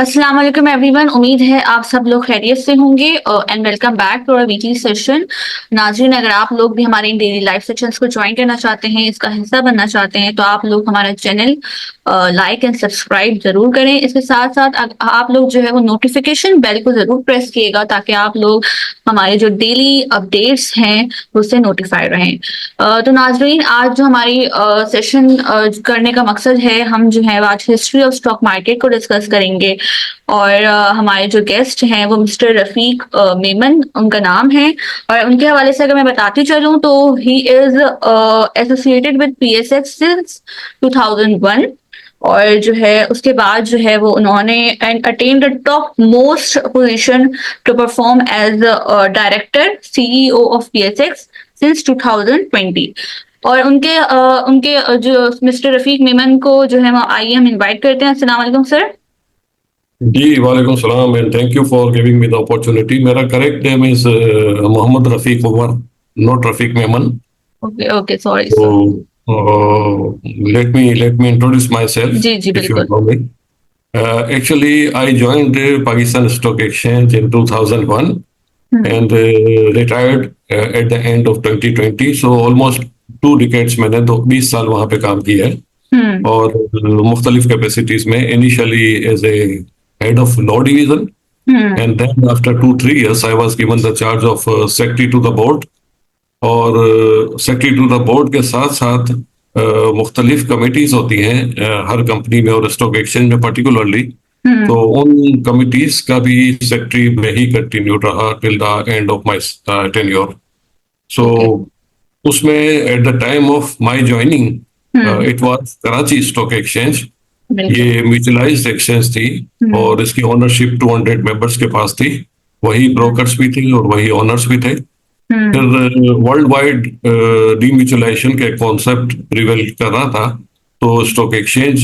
अस्सलाम वालेकुम एवरीवन। उम्मीद है आप सब लोग खैरियत से होंगे and welcome back to our weekly session. नाज़रीन, अगर आप लोग भी हमारे इन डेली लाइव सेशंस को ज्वाइन करना चाहते हैं, इसका हिस्सा बनना चाहते हैं, तो आप लोग हमारा चैनल लाइक एंड सब्सक्राइब जरूर करें। इसके साथ साथ आप लोग जो है वो नोटिफिकेशन बेल को जरूर प्रेस किएगा ताकि आप लोग हमारे जो डेली अपडेट्स हैं उससे नोटिफाइड रहें। तो नाज़रीन, आज जो हमारी सेशन करने का मकसद है, हम जो है आज हिस्ट्री ऑफ स्टॉक मार्केट को डिस्कस करेंगे और हमारे जो गेस्ट हैं वो मिस्टर रफीक मेमन उनका नाम है। और उनके हवाले से अगर मैं बताती चलूं तो he is associated with PSX since 2001। और जो है उसके बाद जो है वो उन्होंने attain the top most position to perform as director CEO of PSX since 2020। और उनके जो मिस्टर रफीक मेमन को जो है वो आइए हम इनवाइट करते हैं। अस्सलाम वालेकुम सर। जी वालेकुम सलाम and thank you for giving me the opportunity. मेरा correct name is Mohammad Rafiq Umar, not Rafiq Memon. Okay okay, sorry So sir. let me introduce myself जी जी if you बिल्कुल। allow me. Actually, I joined Pakistan Stock Exchange in 2001 and retired at the end of 2020. So almost 2 decades मैंने 20 साल वहाँ पे काम किया है हम्म और मुख्तलिफ कैपेसिटीज में। Initially as a head of law division hmm and then after 2-3 years I was given the charge of secretary to the board। और सेक्रेटरी टू द बोर्ड के साथ साथ मुख्तलिफ कमिटीज होती हैं हर कंपनी में और स्टॉक एक्सचेंज में पर्टिकुलरली। तो उन कमिटीज का भी सेक्रेटरी में ही कंटिन्यू रहा till the end of my tenure. So उसमें at the time of my joining it was Karachi stock exchange. ये म्यूचुअलाइज्ड एक्सचेंज थी और इसकी ओनरशिप 200 मेंबर्स के पास थी। वही ब्रोकर्स भी थे और वही ओनर्स भी थे। फिर वर्ल्ड वाइड डीम्यूचुअलाइजेशन के कॉन्सेप्ट प्रिवेल कर रहा था, तो स्टॉक एक्सचेंज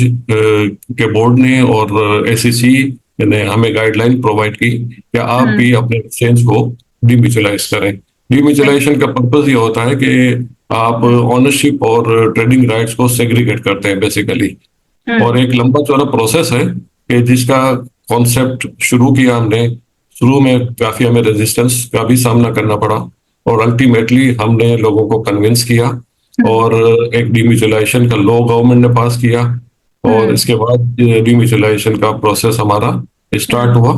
के बोर्ड ने और एसईसी ने हमें गाइडलाइन प्रोवाइड की कि आप भी अपने एक्सचेंज को डीम्यूचुअलाइज करें। डीम्यूचुअलाइजेशन का पर्पस ये होता है कि आप ओनरशिप और ट्रेडिंग राइट्स को सेग्रीगेट करते हैं बेसिकली। और एक लंबा चौड़ा प्रोसेस है कि जिसका कॉन्सेप्ट शुरू किया हमने। शुरू में काफी हमें रेजिस्टेंस का भी सामना करना पड़ा और अल्टीमेटली हमने लोगों को कन्विंस किया और एक डीम्यूचुअलाइजेशन का लॉ गवर्नमेंट ने पास किया और इसके बाद डीम्यूचुअलाइजेशन का प्रोसेस हमारा स्टार्ट हुआ।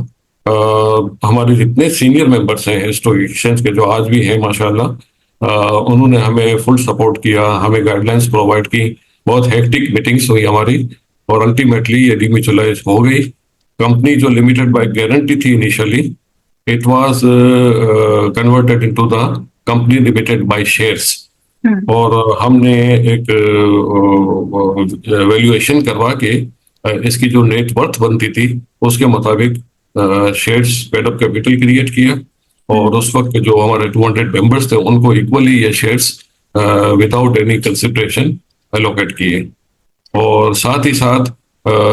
हमारे जितने सीनियर मेंबर्स हैं स्टॉक एक्सचेंज के, जो आज भी हैं माशाल्लाह, उन्होंने हमें फुल सपोर्ट किया, हमें गाइडलाइंस प्रोवाइड की। बहुत हेक्टिक मीटिंग्स हुई हमारी और अल्टीमेटली ये डीम्यूचुअलाइज हो गई। कंपनी जो लिमिटेड बाय गारंटी थी initially, it was converted into the company limited by shares। और हमने एक वैल्यूएशन करवा के इसकी जो नेट वर्थ बनती थी उसके मुताबिक shares paid up capital create किया और उस वक्त जो हमारे 200 मेंबर्स थे उनको इक्वली ये shares without any consideration allocate किए। और साथ ही साथ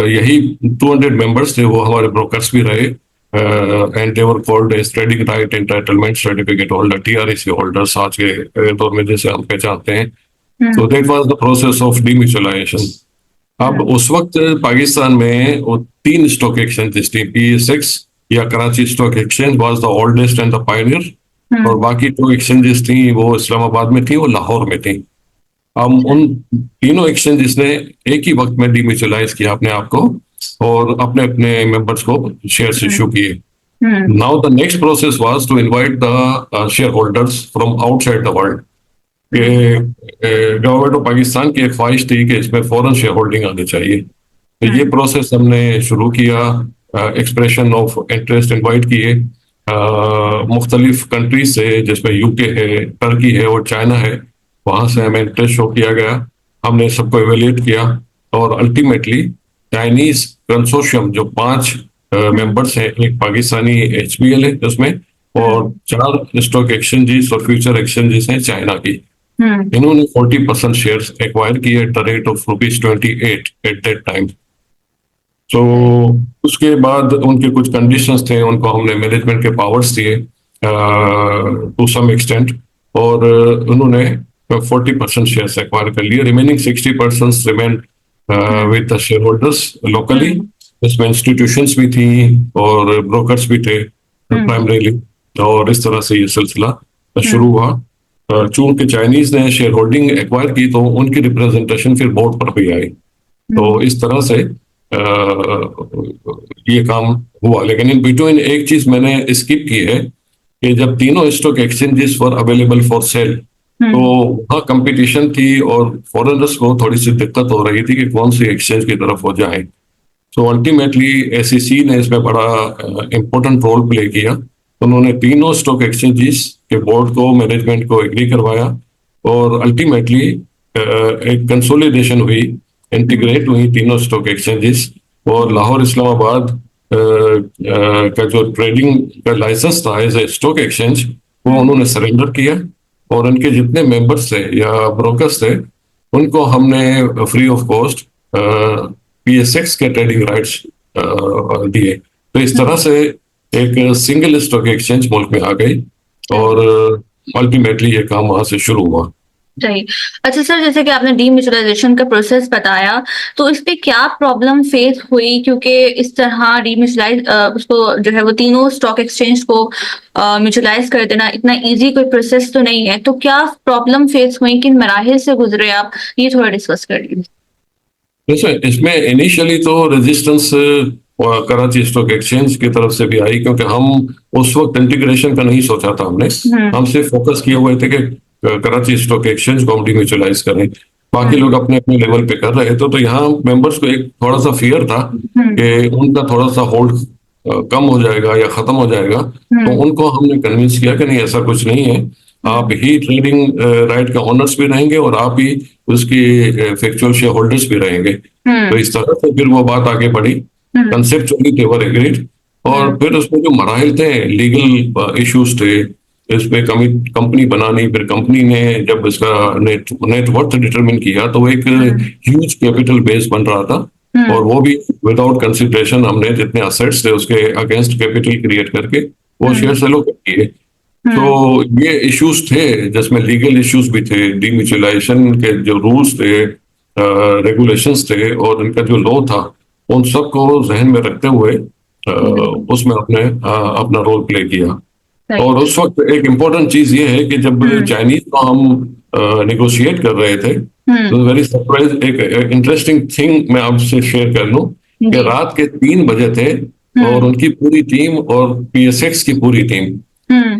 यही 200 मेंबर्स थे वो हमारे ब्रोकर्स भी रहे and they were called as trading right entitlement certificate holder, TREC holders आज के दौर में जैसे हम पहचानते हैं। So that was the process of demutualization। अब उस वक्त पाकिस्तान में वो 3 स्टॉक एक्सचेंजेस थी। PSX या Karachi stock exchange was the oldest and the Pioneer और बाकी 2 एक्सचेंजेस थी वो इस्लामाबाद में थी, वो लाहौर में थी। हम उन तीनों एक्सचेंजेस ने एक ही वक्त में डीम्यूचुअलाइज किया अपने आप को और अपने अपने मेंबर्स को शेयर्स इश्यू किए। Now the next process was to invite the share holders from outside the world. Government of Pakistan की एक ख्वाहिश थी कि इसमें फॉरेन शेयर होल्डिंग आनी चाहिए। तो ये प्रोसेस हमने शुरू किया। एक्सप्रेशन ऑफ इंटरेस्ट इनवाइट किए मुख्तलिफ कंट्रीज से, जिसमें यूके है, टर्की है और चाइना है। वहां से हमें इंटरेस्ट शो किया गया, हमने सबको एवेल्यूएट किया और अल्टीमेटली चाइनीज कंसोर्शियम जो 5 मेंबर्स हैं, एक पाकिस्तानी HBL है उसमें और 4 स्टॉक एक्सचेंजेस और फ्यूचर एक्सचेंजेस हैं चाइना की। इन्होंने 40% शेयर्स एक्वायर किए at the rate of ₹28 at that time. तो उसके बाद उनके कुछ कंडीशंस थे, उनको हमने मैनेजमेंट के पावर्स दिए टू सम एक्सटेंट और उन्होंने 40% शेयर्स एक्वायर कर लिए। Remaining 60% remain with the shareholders locally इसमें इंस्टीट्यूशंस भी थी और ब्रोकर्स भी थे प्राइमरीली, और इस तरह से ये सिलसिला शुरू हुआ। चूंकि चाइनीज ने शेयर होल्डिंग एक्वायर की तो उनकी रिप्रेजेंटेशन फिर बोर्ड पर भी आई, तो इस तरह से ये काम हुआ। लेकिन इन बिटवीन एक चीज मैंने स्किप की है कि जब तीनों stock exchanges for available for sale, तो वहाँ कंपटीशन थी और फॉरेनर्स को थोड़ी सी दिक्कत हो रही थी कि कौन सी एक्सचेंज की तरफ हो जाए। तो अल्टीमेटली एसईसी ने इसमें बड़ा इम्पोर्टेंट रोल प्ले किया। उन्होंने तीनों स्टॉक एक्सचेंजेस के बोर्ड को, मैनेजमेंट को एग्री करवाया, और अल्टीमेटली एक कंसोलिडेशन हुई, इंटीग्रेट हुई तीनों स्टॉक एक्सचेंजेस, और लाहौर इस्लामाबाद का जो ट्रेडिंग का लाइसेंस था एज ए स्टॉक एक्सचेंज, वो उन्होंने सरेंडर किया, और उनके जितने मेंबर्स थे या ब्रोकर्स थे उनको हमने फ्री ऑफ कॉस्ट पीएसएक्स के ट्रेडिंग राइट्स दिए। तो इस तरह से एक सिंगल स्टॉक एक्सचेंज मुल्क में आ गई, और अल्टीमेटली ये काम वहां से शुरू हुआ। सही। अच्छा सर, जैसे कि आपने डीम्यूचुअलाइजेशन का प्रोसेस बताया, तो इस पे क्या प्रॉब्लम फेस हुई? क्योंकि इस तरह डीम्यूचुअलाइज उसको जो है वो तीनों स्टॉक एक्सचेंज को म्यूचुअलाइज कर देना इतना इजी कोई प्रोसेस तो नहीं है, तो क्या प्रॉब्लम फेस हुई, किन मराहिल से गुजरे आप, ये थोड़ा डिस्कस कर लीजिए। वैसे इसमें इनिशियली तो रेजिस्टेंस कराची स्टॉक एक्सचेंज की तरफ से भी आई, क्योंकि हम उस वक्त इंटीग्रेशन का नहीं सोचा था हमने। हम सिर्फ फोकस किए हुए थे कि कराची स्टॉक एक्सचेंज को हम डीम्यूचुअलाइज करें, बाकी लोग अपने अपने लेवल पे कर रहे थे। तो यहाँ मेंबर्स को एक थोड़ा सा फियर था कि उनका थोड़ा सा होल्ड कम हो जाएगा या खत्म हो जाएगा, तो उनको हमने कन्विंस किया कि नहीं, ऐसा कुछ नहीं है, आप ही ट्रेडिंग राइट का ओनर्स भी रहेंगे और आप ही उसकी फैक्चुअल शेयर होल्डर्स भी रहेंगे। तो इस तरह से फिर वो बात आगे बढ़ी, कंसेप्चुअली दे वर एग्रीड। और फिर उसमें जो मराहिल थे, लीगल इश्यूज थे, इसमें कंपनी बनानी, फिर कंपनी ने जब इसका नेट वर्थ डिटरमिन किया तो एक ह्यूज कैपिटल बेस बन रहा था, और वो भी विदाउट कंसिडरेशन हमने जितने असेट्स थे उसके अगेंस्ट कैपिटल क्रिएट करके वो शेयर एलोकेट किए। तो ये इश्यूज थे जिसमें लीगल इश्यूज भी थे, डीम्यूचुअलाइजेशन के जो रूल्स थे, रेगुलेशंस थे, और इनका जो लॉ था, उन सबको जहन में रखते हुए उसमें अपने अपना रोल प्ले किया। और उस वक्त एक इम्पोर्टेंट चीज ये है कि जब चाइनीज को हम नेगोशिएट कर रहे थे, तो वेरी सरप्राइज, एक इंटरेस्टिंग थिंग मैं आपसे शेयर कर लूं कि रात के 3 बजे थे और उनकी पूरी टीम और पीएसएक्स की पूरी टीम,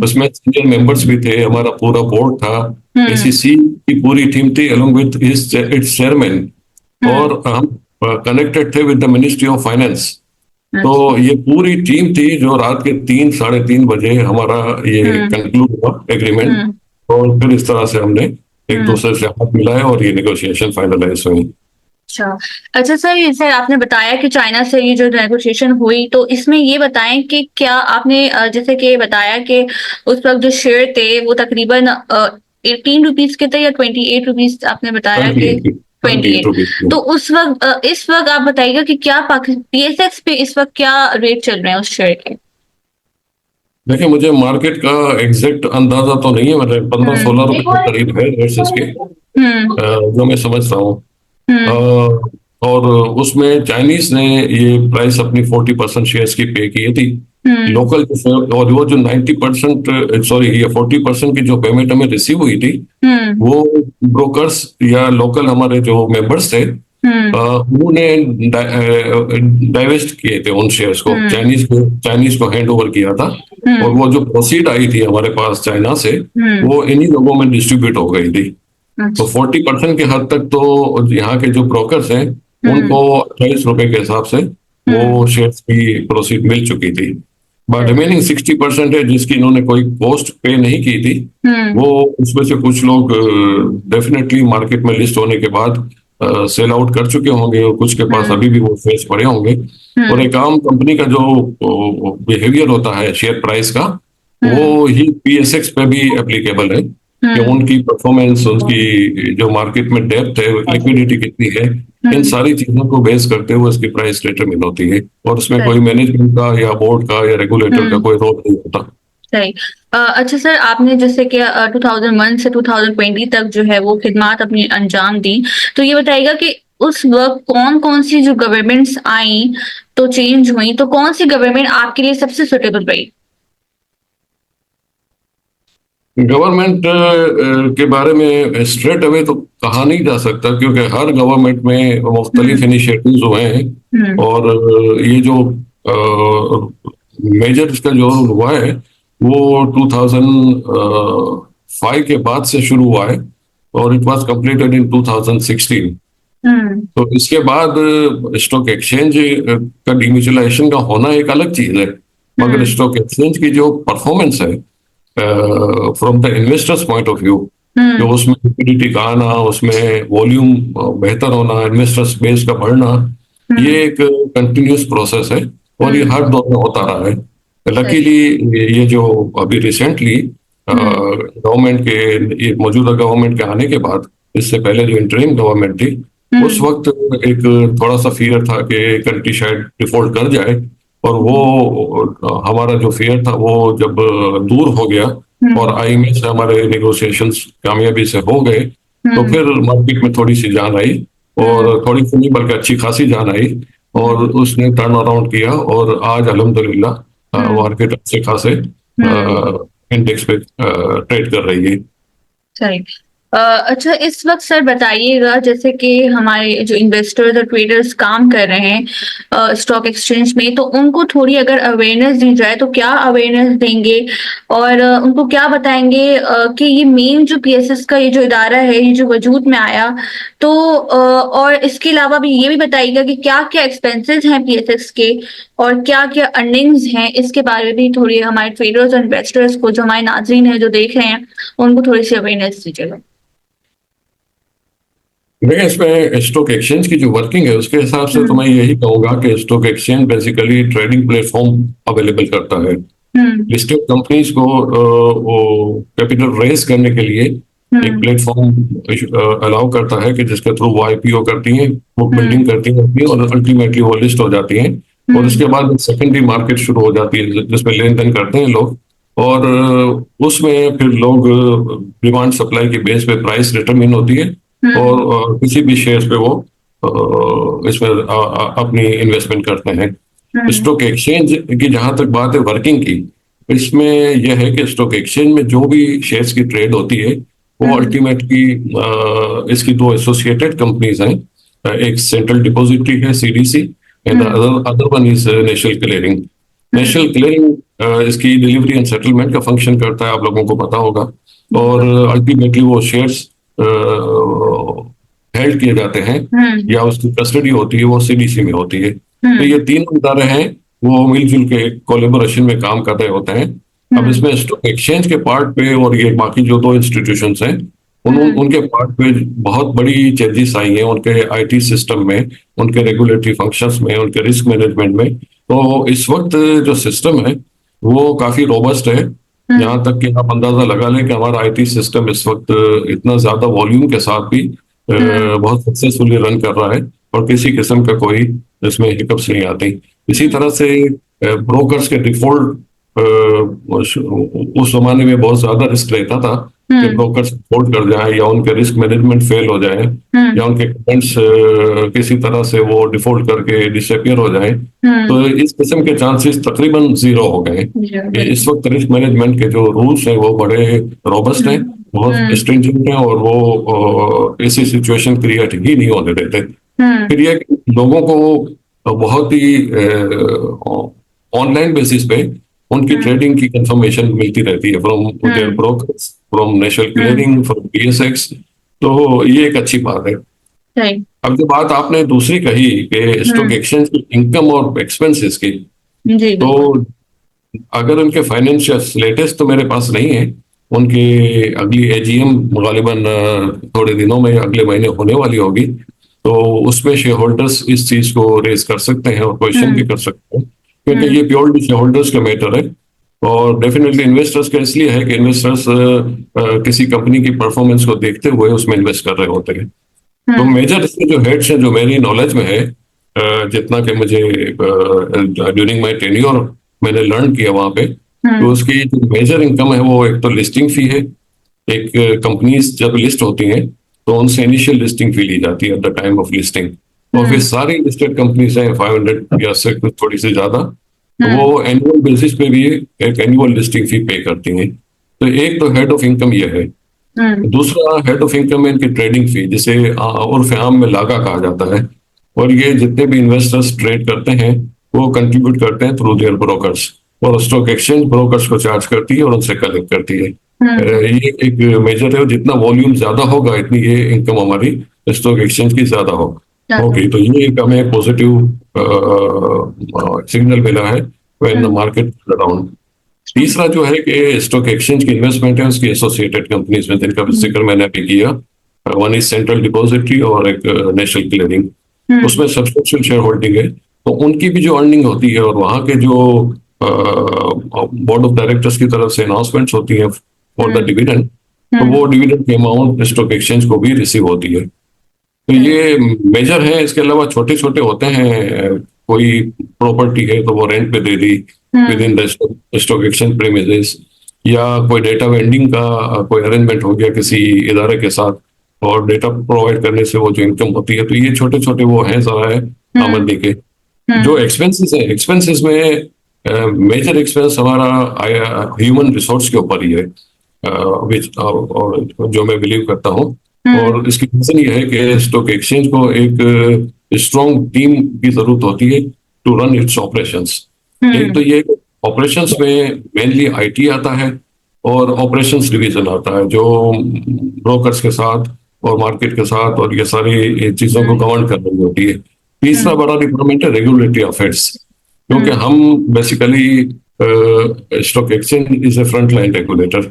उसमें सीनियर मेंबर्स भी थे, हमारा पूरा बोर्ड था, एसीसी की पूरी टीम थी अलोंग विद इट्स चेयरमैन, और हम कनेक्टेड थे with the ministry of finance. तो ये पूरी टीम थी जो रात के 3-3:30 बजे हमारा ये कंक्लूड हुआ एग्रीमेंट, और फिर इस तरह से हमने एक दूसरे से हाथ मिलाए और ये नेगोशिएशन फाइनलाइज हुई। अच्छा सर, जैसे आपने बताया कि चाइना से ये जो नेगोशिएशन हुई, तो इसमें ये बताएं कि क्या आपने जैसे कि बताया कि उस वक्त जो शेयर थे वो तकरीबन 18 रुपीज के थे या 28 रुपीज आपने बताया कि 28। तो उस वक्त इस वक्त आप बताइएगा कि क्या पीएसएक्स पे इस वक्त क्या रेट चल रहे हैं उस शेयर के? देखिए, मुझे मार्केट का एग्जैक्ट अंदाजा तो नहीं है, मतलब 15-16 रुपए के करीब है रेट्स इसके, जो मैं समझ रहा हूँ। और उसमें चाइनीज ने ये प्राइस अपनी 40% शेयर्स की पे की थी। लोकल और वो जो 90% सॉरी ये 40% की जो पेमेंट हमें रिसीव हुई थी, वो ब्रोकर्स या लोकल हमारे जो मेंबर्स थे उन्होंने डाइवेस्ट किए थे उन शेयर्स को, चाइनीज को हैंड ओवर किया था, और वो जो प्रोसीड आई थी हमारे पास चाइना से, वो इन्हीं लोगों में डिस्ट्रीब्यूट हो गई थी। तो 40% के हद तक तो यहाँ के जो ब्रोकर्स हैं उनको 28 रुपए के हिसाब से वो शेयर्स की प्रोसीड मिल चुकी थी। बट रिमेनिंग 60% है जिसकी इन्होंने कोई कॉस्ट पे नहीं की थी, वो उसमें से कुछ लोग डेफिनेटली मार्केट में लिस्ट होने के बाद सेल आउट कर चुके होंगे, और कुछ के पास अभी भी वो शेयर्स पड़े होंगे। और एक आम कंपनी का जो बिहेवियर होता है शेयर प्राइस का, वो ही पीएसएक्स पे भी एप्लीकेबल है कि उनकी परफॉर्मेंस, उनकी जो मार्केट में डेप्थ है, लिक्विडिटी कितनी है, इन सारी चीजों को बेस करते हुए उसकी प्राइस डिटरमिन होती है, और उसमें कोई मैनेजमेंट का या बोर्ड का या रेगुलेटर का कोई रोल नहीं होता। सही। अच्छा सर, आपने जैसे कि 2001 से 2020 तक जो है वो खिदमात अपनी अंजाम दी, तो ये बताइएगा कि उस वक़्त कौन-कौन सी जो गवर्नमेंट्स आईं, तो चेंज हुईं, तो कौन-सी गवर्नमेंट आपके लिए सबसे सूटेबल रही? गवर्नमेंट के बारे में स्ट्रेट अवे तो कहा नहीं जा सकता, क्योंकि हर गवर्नमेंट में मुख्तलिफ हुँ, इनिशिएटिव्स हुए हैं। हुँ, और ये जो मेजर इसका जो हुआ है वो 2005 के बाद से शुरू हुआ है, और इट वाज कंप्लीटेड इन 2016। हुँ, तो इसके बाद स्टॉक एक्सचेंज का डिम्यूचुअलाइजेशन का होना एक अलग चीज है, मगर हुँ, स्टॉक एक्सचेंज की जो परफॉर्मेंस है from the investors point of view, जो हुँ, उसमें लिक्विडिटी का आना, उसमें वॉल्यूम बेहतर होना, इन्वेस्टर्स बेस का बढ़ना, ये हुँ, एक कंटिन्यूस प्रोसेस है, और ये हुँ, हर दौर में होता रहा है। सही। लकीली ये जो अभी रिसेंटली हुँ, गवर्नमेंट के, ये मौजूदा गवर्नमेंट के आने के बाद, इससे पहले जो इंटरिम गवर्नमेंट थी, उस हुँ, वक्त एक थोड़ा सा फियर था कि कंट्री शायद डिफॉल्ट कर जाए, और वो हमारा जो फियर था वो जब दूर हो गया और हुँ, आईएमएफ से हमारे नेगोशिएशंस कामयाबी से हो गए, तो हुँ, फिर मार्केट में थोड़ी सी जान आई, और हुँ, थोड़ी सी नहीं बल्कि अच्छी खासी जान आई, और हुँ, उसने टर्न अराउंड किया, और आज अल्हम्दुलिल्लाह हुँ, मार्केट अच्छे खासे हुँ, इंडेक्स पे ट्रेड कर रही है। सही। अच्छा इस वक़्त सर बताइएगा जैसे कि हमारे जो इन्वेस्टर्स और ट्रेडर्स काम कर रहे हैं स्टॉक एक्सचेंज में, तो उनको थोड़ी अगर अवेयरनेस दी जाए तो क्या अवेयरनेस देंगे? और उनको क्या बताएँगे कि ये मेन जो पीएसएस का ये जो इदारा है, ये जो वजूद में आया, तो और इसके अलावा भी ये भी बताइएगा कि क्या-क्या एक्सपेंसेस हैं पीएसएस के और क्या-क्या अर्निंग्स हैं? इसके बारे में भी थोड़ी हमारे ट्रेडर्स और इन्वेस्टर्स को, जो हमारे नाज़रीन हैं, जो देख रहे हैं, उनको थोड़ी-सी अवेयरनेस दीजिएगा। देखिए, इसमें स्टॉक एक्सचेंज की जो वर्किंग है उसके हिसाब से तो हुँ, मैं यही कहूंगा कि stock exchange basically trading platform available करता है। हुँ, लिस्टेड कंपनीज को वो कैपिटल रेज करने के लिए एक हुँ, प्लेटफॉर्म अलाउ करता है, कि जिसके थ्रू वो आईपीओ करती हैं, बुक हुँ, बिल्डिंग करती हैं अपनी, और अल्टीमेटली वो लिस्ट हो जाती हैं। और हुँ, उसके बाद सेकेंडरी मार्केट शुरू हो जाती है, जिसमें लेन देन करते हैं लोग, और उसमें फिर लोग डिमांड सप्लाई की बेस पे प्राइस डिटरमिन होती है, और हुँ, किसी भी शेयर पे वो इसमें अपनी इन्वेस्टमेंट करते हैं। हुँ, स्टॉक एक्सचेंज की जहां तक बात है वर्किंग की, इसमें यह है कि स्टॉक एक्सचेंज में जो भी शेयर्स की ट्रेड होती है, वो हुँ, अल्टीमेटली इसकी दो एसोसिएटेड कंपनीज हैं। एक सेंट्रल डिपॉजिटरी है, CDC, and hmm, other other one is national clearing. Hmm, national clearing इसकी डिलीवरी एंड सेटलमेंट का फंक्शन करता है, आप लोगों को पता होगा। और बिल्कुल। अल्टीमेटली वो शेयर्स हेल्ड किए जाते हैं, हुँ, या उसकी कस्टडी होती है वो सीडीसी में होती है। तो हुँ, ये तीन इदारे हैं, वो मिलजुल के कोलेबोरेशन में काम कर रहे होते हैं। अब हुँ, इसमें स्टॉक एक्सचेंज के पार्ट पे और ये बाकी जो दो इंस्टीट्यूशंस हैं, हुँ, उनके पार्ट पे बहुत बड़ी चेंजेस आई हैं, उनके आईटी सिस्टम में, उनके रेगुलेटरी फंक्शंस में, उनके रिस्क मैनेजमेंट में। तो इस वक्त जो सिस्टम है वो काफी रोबस्ट है। हुँ, यहाँ तक कि आप अंदाजा लगा लें कि हमारा आईटी सिस्टम इस वक्त इतना ज्यादा वॉल्यूम के साथ भी हुँ, बहुत सक्सेसफुली रन कर रहा है, और किसी किस्म का कोई इसमें हिकअप्स नहीं आती। इसी हुँ, तरह से ब्रोकर्स के डिफॉल्ट, उस जमाने में बहुत ज्यादा रिस्क रहता था कि हुँ, ब्रोकर्स डिफॉल्ट कर जाए, या उनके रिस्क मैनेजमेंट फेल हो जाए, हुँ, या उनके क्लाइंट्स किसी तरह से वो डिफॉल्ट करके डिसअपियर हो जाए। हुँ, तो इस किस्म के चांसेस तकरीबन जीरो हो गए। जी, इस बिल्कुल। वक्त रिस्क मैनेजमेंट के जो रूल्स हैं वो बड़े रोबस्ट हुँ, हैं, बहुत हुँ, स्ट्रिंजेंट हैं, और वो ऐसी सिचुएशन क्रिएट ही नहीं होने देते। हुँ, फिर ये लोगों को बहुत ही ऑनलाइन बेसिस पे उनकी हुँ, ट्रेडिंग की कंफर्मेशन मिलती रहती है, from there um, brokers, from national um, clearing, from PSX. तो ये एक अच्छी बात है। सही। अब जो बात आपने दूसरी कही कि स्टॉक हुँ, एक्सचेंज की इनकम और एक्सपेंसेस की, जी, तो बिल्कुल। अगर उनके फाइनेंशियल लेटेस्ट तो मेरे पास नहीं है, उनकी अगली एजीएम गालिबन थोड़े दिनों में या अगले महीने होने वाली होगी, तो उसमें शेयर होल्डर्स इस चीज को रेज कर सकते हैं और क्वेश्चन भी हुँ, कर सकते हैं, क्योंकि हुँ, ये प्योरली शेयर होल्डर्स का मैटर है। और डेफिनेटली इन्वेस्टर्स का इसलिए है कि इन्वेस्टर्स किसी कंपनी की परफॉर्मेंस को देखते हुए उसमें इन्वेस्ट कर रहे होते हैं। तो हुँ, मेजर इसके जो हेड्स हैं, जो मेरी नॉलेज में है, जितना कि मुझे ड्यूरिंग माय टेन्योर मैंने लर्न किया वहां पे, तो हुँ, उसकी जो मेजर इनकम है वो एक तो लिस्टिंग फी है। एक कंपनीज जब लिस्ट होती हैं तो उनसे इनिशियल लिस्टिंग फी ली जाती है eight the time of listing. और फिर सारी लिस्टेड कंपनीज हैं 500 या से कुछ थोड़ी सी ज्यादा, वो एनुअल बेसिस पे भी एक एनुअल लिस्टिंग फी पे करती हैं। तो एक तो हेड ऑफ इनकम ये है। दूसरा हेड ऑफ इनकम है इनकी ट्रेडिंग फी, जिसे उर्फ आम में लागा कहा जाता है। और ये जितने भी इन्वेस्टर्स ट्रेड करते हैं वो कंट्रीब्यूट करते हैं थ्रू देयर ब्रोकर्स, और स्टॉक एक्सचेंज ब्रोकर्स को चार्ज करती है और उनसे कलेक्ट करती है। ये एक मेजर है, जितना वॉल्यूम ज्यादा होगा इतनी ये इनकम हमारी स्टॉक एक्सचेंज की ज्यादा होगी। तो ये एक हमें पॉजिटिव सिग्नल मिला है व्हेन द मार्केट अराउंड। तीसरा जो है कि स्टॉक एक्सचेंज की इन्वेस्टमेंट है उसकी एसोसिएटेड कंपनीज में, जिनका जिक्र मैंने अभी किया। वन इज सेंट्रल डिपॉजिटरी और एक नेशनल क्लियरिंग। उसमें सब्सक्रिप्शन शेयर होल्डिंग है, तो उनकी भी जो अर्निंग होती है और वहां के जो बोर्ड ऑफ डायरेक्टर्स की तरफ से अनाउंसमेंट्स होती है फॉर द डिविडेंड, तो वो डिविडेंड की अमाउंट स्टॉक एक्सचेंज को भी रिसीव होती है। तो ये मेजर है। इसके अलावा छोटे छोटे होते हैं, कोई प्रॉपर्टी है तो वो रेंट पे दे दी within the stock exchange premises, या कोई डेटा वेंडिंग का कोई अरेंजमेंट हो गया किसी इदारे के साथ और डेटा प्रोवाइड करने से वो जो इनकम होती है। तो ये छोटे छोटे वो हैं जरा है आमदनी के। जो एक्सपेंसेस है, एक्सपेंसेस में मेजर एक्सपेंस हमारा ह्यूमन रिसोर्स के ऊपर ही है, और जो मैं बिलीव करता हूँ। और इसकी रीजन ये है कि स्टॉक एक्सचेंज को एक स्ट्रॉन्ग टीम की जरूरत होती है टू रन इट्स ऑपरेशंस। एक तो ये ऑपरेशंस में मेनली आईटी आता है और ऑपरेशंस डिवीजन आता है, जो ब्रोकर्स के साथ और मार्केट के साथ और ये सारी चीजों को गवर्न कर रही होती है। तीसरा बड़ा डिपार्टमेंट है रेगुलेटरी अफेयर्स, क्योंकि हम basically stock exchange is a front line regulator.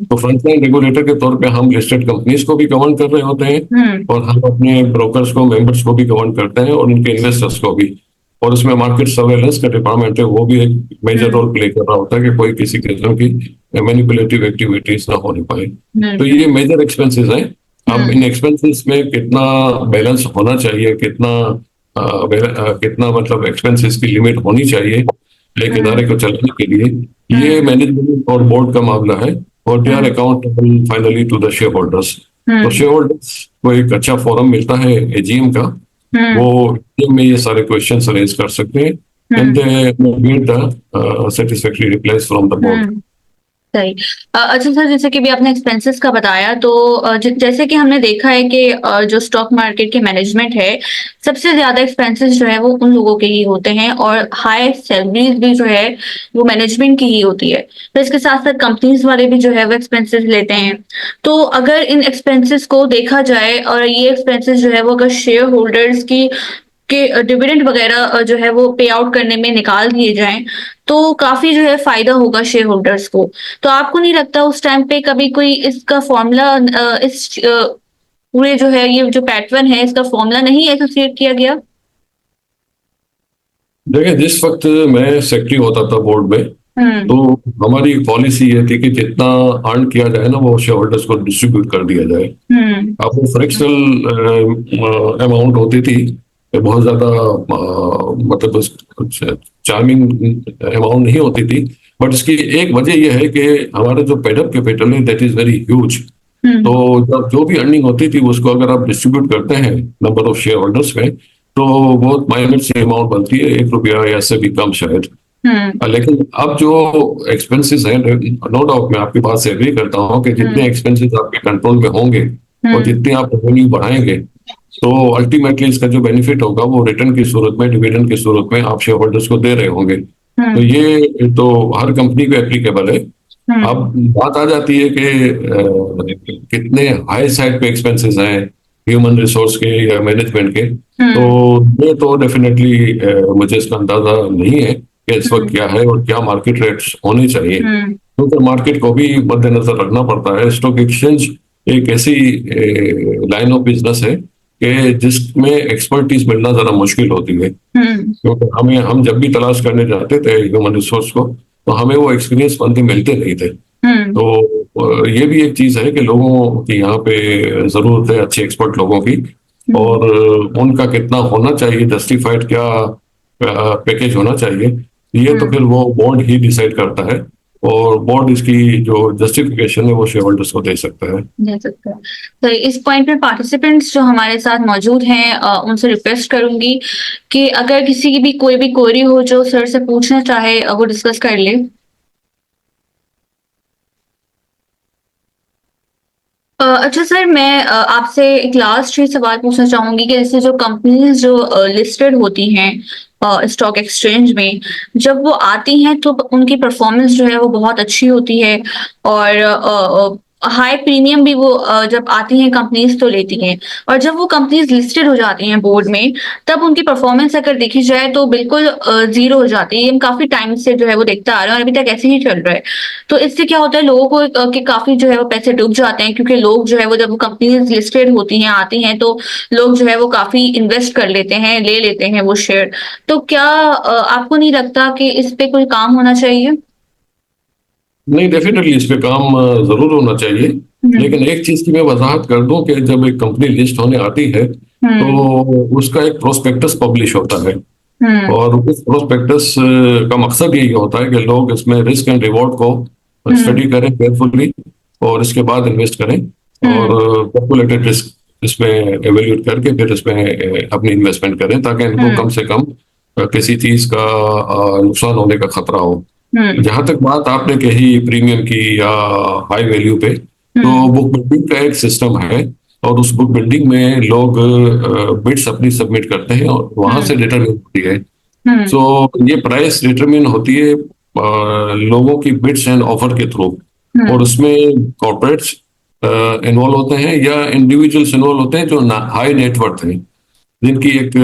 तो फ्रंट लाइन रेगुलेटर के तौर पे हम लिस्टेड कंपनीज को भी गवर्न कर रहे होते हैं, और हम अपने ब्रोकर्स को, मेंबर्स को भी गवर्न करते हैं, और उनके इन्वेस्टर्स को भी। और उसमें मार्केट सर्वेलेंस का डिपार्टमेंट है, वो भी एक मेजर रोल प्ले कर रहा होता है कि कोई किसी किस्म की मैनिपुलेटिव एक्टिविटीज ना होने पाए। तो ये मेजर एक्सपेंसेस हैं। अब इन एक्सपेंसेस में कितना बैलेंस होना चाहिए, कितना मतलब एक्सपेंसेस की लिमिट होनी चाहिए एक इदारे को चलाने के लिए, ये मैनेजमेंट और बोर्ड का मामला है, और they are accountable finally to the share holders. तो शेयर होल्डर्स को एक अच्छा फोरम मिलता है एजीएम का, वो एजीएम में ये सारे क्वेश्चंस रेज कर सकते हैं, and they get the satisfactory replies from the board. सही। अच्छा सर, जैसे कि भी आपने एक्सपेंसेस का बताया, तो जैसे कि हमने देखा है कि जो स्टॉक मार्केट के मैनेजमेंट है, सबसे ज्यादा एक्सपेंसेस जो है वो उन लोगों के ही होते हैं, और हाई सैलरीज भी जो है वो मैनेजमेंट की ही होती है। तो इसके साथ साथ कंपनीज वाले भी जो है वो एक्सपेंसेस लेते हैं। तो अगर इन एक्सपेंसेस को देखा जाए, और ये एक्सपेंसेस जो है वो अगर शेयर होल्डर्स की के डिविडेंड वगैरह जो है वो पे आउट करने में निकाल दिए जाएं, तो काफी जो है फायदा होगा शेयर होल्डर्स को। तो आपको नहीं लगता उस टाइम पे कभी कोई इसका फॉर्मूला, इस पूरे जो है ये जो पैटर्न है इसका फॉर्मूला नहीं एसोसिएट किया गया? देखिए, जिस वक्त मैं सेक्रेटरी होता था बोर्ड में, तो हमारी पॉलिसी ये थी कि जितना अर्न किया जाए ना, वो शेयर होल्डर्स को डिस्ट्रीब्यूट कर दिया जाए। अब वो फ्रैक्शनल अमाउंट होती थी, बहुत ज्यादा मतलब चार्मिंग अमाउंट नहीं होती थी, बट इसकी एक वजह यह है कि हमारा जो पेडअप कैपिटल है दैट इज वेरी ह्यूज। तो जब जो भी अर्निंग होती थी उसको अगर आप डिस्ट्रीब्यूट करते हैं नंबर ऑफ शेयर होल्डर्स में, तो बहुत माइनर सी अमाउंट बनती है, 1 रुपया या से भी कम शायद। लेकिन अब जो एक्सपेंसेस हैं, नो डाउट मैं आपकी बात से एग्री करता हूँ कि जितने एक्सपेंसेस आपके कंट्रोल में होंगे और जितने आप रेवेन्यू बढ़ाएंगे, तो अल्टीमेटली इसका जो बेनिफिट होगा वो रिटर्न की सूरत में, डिविडेंड की सूरत में आप शेयर होल्डर्स को दे रहे होंगे। तो ये तो हर कंपनी को एप्लीकेबल है। अब बात आ जाती है कि कितने हाई साइड पे एक्सपेंसेस हैं ह्यूमन रिसोर्स के या मैनेजमेंट के, तो ये तो डेफिनेटली मुझे इसका अंदाजा नहीं है कि इस वक्त क्या है और क्या मार्केट रेट्स होने चाहिए, क्योंकि मार्केट को भी मद्देनजर रखना पड़ता है। स्टॉक एक्सचेंज एक ऐसी लाइन ऑफ बिजनेस है कि जिसमें एक्सपर्टीज मिलना जरा मुश्किल होती है, क्योंकि हम जब भी तलाश करने जाते थे ह्यूमन रिसोर्स को, तो हमें वो एक्सपीरियंस बंदे मिलते नहीं थे। तो ये भी एक चीज है कि लोगों की यहाँ पे जरूरत है, अच्छे एक्सपर्ट लोगों की, और उनका कितना होना चाहिए, जस्टिफाइड क्या पैकेज होना चाहिए, ये तो फिर वो बोर्ड ही डिसाइड करता है। और बोर्ड इसकी जो जस्टिफिकेशन है वो शेयर होल्डर्स को दे सकता है। दे सकते हैं। तो इस पॉइंट पे पार्टिसिपेंट्स जो हमारे साथ मौजूद हैं उनसे रिक्वेस्ट करूंगी कि अगर किसी की भी कोई भी क्वेरी हो जो सर से पूछना चाहे वो डिस्कस कर ले। अच्छा सर, मैं आपसे एक लास्ट ही सवाल पूछना चाहूंगी कि जैसे जो कंपनीज जो लिस्टेड होती हैं स्टॉक एक्सचेंज में, जब वो आती हैं तो उनकी परफॉर्मेंस जो है वो बहुत अच्छी होती है और हाई प्रीमियम भी वो जब आती हैं कंपनीज तो लेती हैं, और जब वो कंपनीज लिस्टेड हो जाती हैं बोर्ड में तब उनकी परफॉर्मेंस अगर देखी जाए तो बिल्कुल जीरो हो जाती है। ये हम काफी टाइम से जो है वो देखते आ रहे हैं और अभी तक ऐसे ही चल रहा है। तो इससे क्या होता है, लोगों को कि काफी जो है वो पैसे डूब जाते हैं, क्योंकि लोग जो है वो जब कंपनीज लिस्टेड होती हैं आती हैं तो लोग जो है वो काफी इन्वेस्ट कर लेते हैं, ले लेते हैं वो शेयर। तो क्या आपको नहीं लगता कि इस पे कोई काम होना चाहिए? नहीं, डेफिनेटली इस पे काम जरूर होना चाहिए। हम्म। लेकिन एक चीज की मैं वजाहत कर दूं कि जब एक कंपनी लिस्ट होने आती है हम्म। तो उसका एक प्रोस्पेक्टस पब्लिश होता है। हम्म। और उस प्रोस्पेक्टस का मकसद यही होता है कि लोग इसमें रिस्क एंड रिवॉर्ड को हम्म। स्टडी करें केयरफुली और इसके बाद इन्वेस्ट करें। और हम्म। कैलकुलेटेड रिस्क इसमें एवेल्यूएट करके फिर इसमें अपनी इन्वेस्टमेंट करें ताकि इनको कम हम्म। से कम किसी चीज का नुकसान होने का खतरा हो। हम्म। जहां तक बात आपने कही प्रीमियम की या हाई वैल्यू पे, तो हम्म। बुक बिल्डिंग का एक सिस्टम है और उस बुक बिल्डिंग में लोग बिड्स अपनी सबमिट करते हैं और वहां से हम्म। डिटरमिन होती है। हम्म। सो ये प्राइस डिटरमिन होती है लोगों की बिड्स एंड ऑफर के थ्रू। और हम्म। उसमें कॉर्पोरेट्स इन्वॉल्व होते हैं या इंडिविजुअल्स इन्वॉल्व होते हैं जो हाई नेटवर्थ हैं, जिनकी एक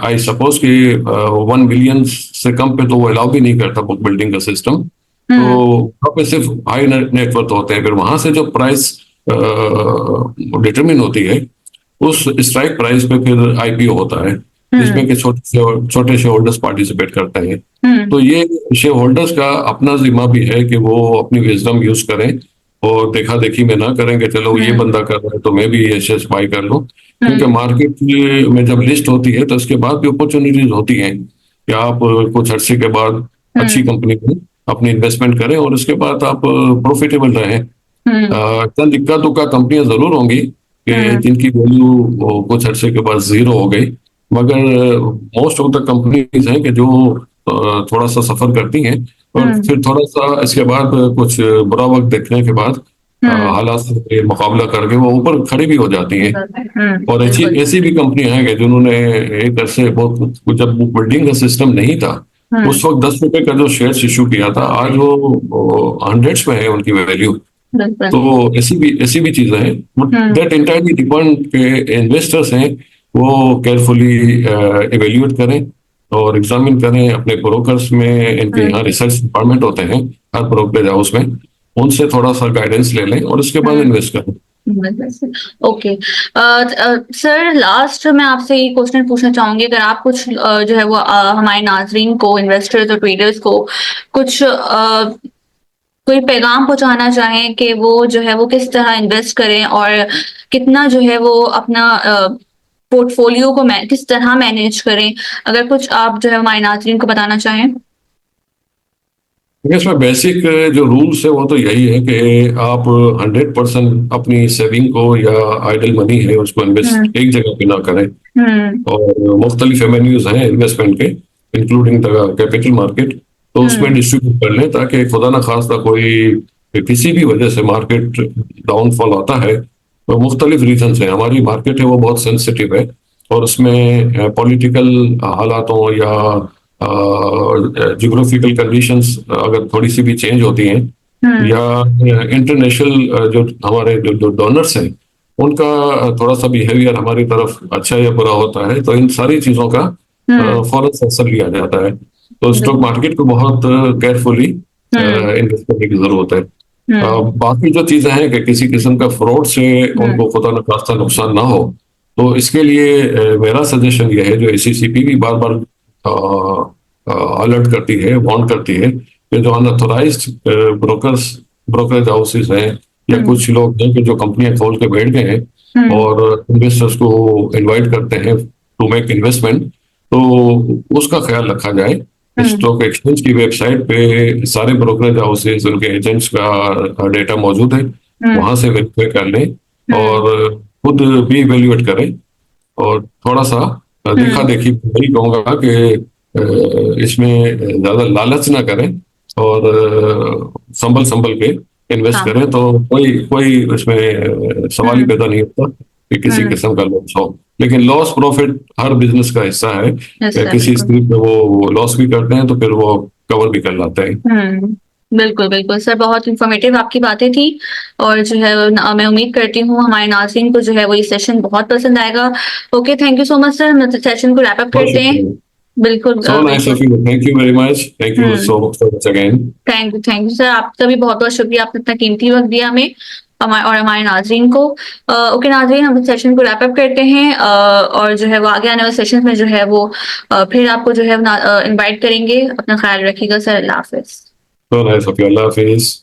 आई सपोज कि 1 मिलियन से कम पे तो वो अलाउ भी नहीं करता बुक बिल्डिंग का सिस्टम। तो हम्म। वहाँ पे सिर्फ हाई नेटवर्थ होते हैं, फिर वहां से जो प्राइस डिटरमिन होती है उस स्ट्राइक प्राइस पे फिर आईपीओ होता है, जिसमें हम्म। कि छोटे शेयर होल्डर्स पार्टिसिपेट करते हैं। हम्म। तो ये शेयर होल्डर्स का अपना जिम्मा भी है कि वो अपनी विजडम यूज करें और देखा देखी में ना करें कि चलो ये हम्म। बंदा कर रहा है तो मैं भी ये शेयर बाई कर लूं। क्योंकि हम्म। मार्केट में जब लिस्ट होती है तो उसके बाद भी अपॉर्चुनिटीज होती हैं कि आप कुछ अर्से के बाद अच्छी हम्म। कंपनी में अपनी इन्वेस्टमेंट करें और उसके बाद आप प्रॉफिटेबल रहें। हम्म। चंद इक्का दुक्का कंपनियां जरूर होंगी कि हम्म। जिनकी वैल्यू कुछ अरसे के बाद जीरो हो गई, मगर मोस्ट ऑफ द कंपनीज हैं कि जो थोड़ा सा सफर करती हैं और हम्म। फिर थोड़ा सा इसके बाद कुछ बुरा वक्त देखने के बाद हम्म। हालात से मुकाबला करके वो ऊपर खड़ी भी हो जाती हैं। और ऐसी बिल्कुल। ऐसी भी कंपनियां हैं कि जिन्होंने एक अरसे बहुत, जब बिल्डिंग का सिस्टम नहीं था हम्म। उस वक्त 10 रुपए का जो शेयर इशू किया था, आज वो हंड्रेड्स में है उनकी वैल्यू। बिल्कुल। तो ऐसी भी चीजें हैं, but hmm. That entirely depend के इन्वेस्टर्स हैं वो केयरफुली एवेल्यूएट करें और एग्जामिन करें अपने ब्रोकर्स में। इनके हम्म। यहाँ रिसर्च डिपार्टमेंट होते हैं हर ब्रोकरेज हाउस में, उनसे थोड़ा सा गाइडेंस ले लें और उसके बाद हम्म। इन्वेस्ट करें। ओके सर, लास्ट मैं आपसे ये क्वेश्चन पूछना चाहूंगी, अगर आप कुछ जो है वो हमारे नाजरीन को, इन्वेस्टर्स और ट्रेडर्स को कुछ कोई पैगाम पहुंचाना चाहें कि वो जो है वो किस तरह इन्वेस्ट करें और कितना जो है वो अपना पोर्टफोलियो को किस तरह मैनेज करें, अगर कुछ आप जो है हमारे नाजरीन को बताना चाहें। इसमें बेसिक जो रूल्स है वो तो यही है कि आप 100% अपनी सेविंग को या आइडल मनी है उसको हम्म। इन्वेस्ट एक जगह पे ना करें। हम्म। और मुख्तलिफ एवेन्यूज हैं इन्वेस्टमेंट के, इंक्लूडिंग द कैपिटल मार्केट, तो उसमें हम्म। डिस्ट्रीब्यूट कर लें ताकि खुदा न खास्ता कोई किसी भी वजह से मार्केट डाउनफॉल आता है। तो मुख्तलिफ रीजन है, हमारी मार्केट है वो बहुत सेंसिटिव है और उसमें पॉलिटिकल हालातों या जियोग्राफिकल कंडीशंस अगर थोड़ी सी भी चेंज होती हैं हम्म। या इंटरनेशनल जो हमारे जो डोनर्स हैं उनका थोड़ा सा बिहेवियर हमारी तरफ अच्छा या बुरा होता है, तो इन सारी चीजों का हम्म। फौरन से असर लिया जाता है। तो स्टॉक बिल्कुल। मार्केट को बहुत केयरफुली हम्म। इन्वेस्ट करने की जरूरत है। हम्म। बाकी जो चीजें हैं कि किसी किस्म का फ्रॉड से हम्म। उनको खुदा न खास्ता नुकसान ना हो, तो इसके लिए मेरा सजेशन ये है, जो एसीसीपी भी बार बार अलर्ट करती है, वार्न करती है कि जो अनऑथोराइज्ड ब्रोकरेज हाउसेज हैं या हम्म। कुछ लोग हैं कि जो कंपनियां खोल के बैठ गए हैं हम्म। और इन्वेस्टर्स को इनवाइट करते हैं टू मेक इन्वेस्टमेंट, तो उसका ख्याल रखा जाए स्टॉक एक्सचेंज की वेबसाइट पे सारे ब्रोकरेज हाउसेज उनके एजेंट्स का डेटा मौजूद है, वहां से वेरीफाई कर लें और खुद भी इवेल्युएट करें। और थोड़ा सा देखा देखी वही कहूंगा कि इसमें ज्यादा लालच ना करें और संभल संभल के इन्वेस्ट हाँ। करें, तो कोई कोई इसमें सवाल ही पैदा नहीं होता कि किसी हम्म। किस्म का लॉस हो। लेकिन लॉस प्रॉफिट हर बिजनेस का हिस्सा है, ऐसा है, किसी बिल्कुल। स्थिति पे वो लॉस भी करते हैं तो फिर वो कवर भी कर लाते हैं। बिल्कुल बिल्कुल सर, बहुत इंफॉर्मेटिव आपकी बातें थी। और जो है मैं उम्मीद करती हूँ हमारे नाज़रीन को जो है वो ये सेशन बहुत पसंद आएगा। Okay, thank you so much sir, मतलब सेशन को रैप अप बहुत करते हैं। शुक्रिया। बिल्कुल सो नाइस बिल्कुल। Of you, thank you very much, thank you hmm. So much again. Thank you sir, आपका भी बहुत बहुत शुक्रिया, आपने इतना कीमती वक्त दिया हमें हमारे और हमारे नाजरीन को। ओके नाजरीन, हम सेशन को रैप अप करते हैं और जो है वो आगे आने वाले सेशन में जो है वो फिर आपको जो है इनवाइट करेंगे। अपना ख्याल रखिएगा sir, Allah Hafiz. So nice of you, Allah Hafiz.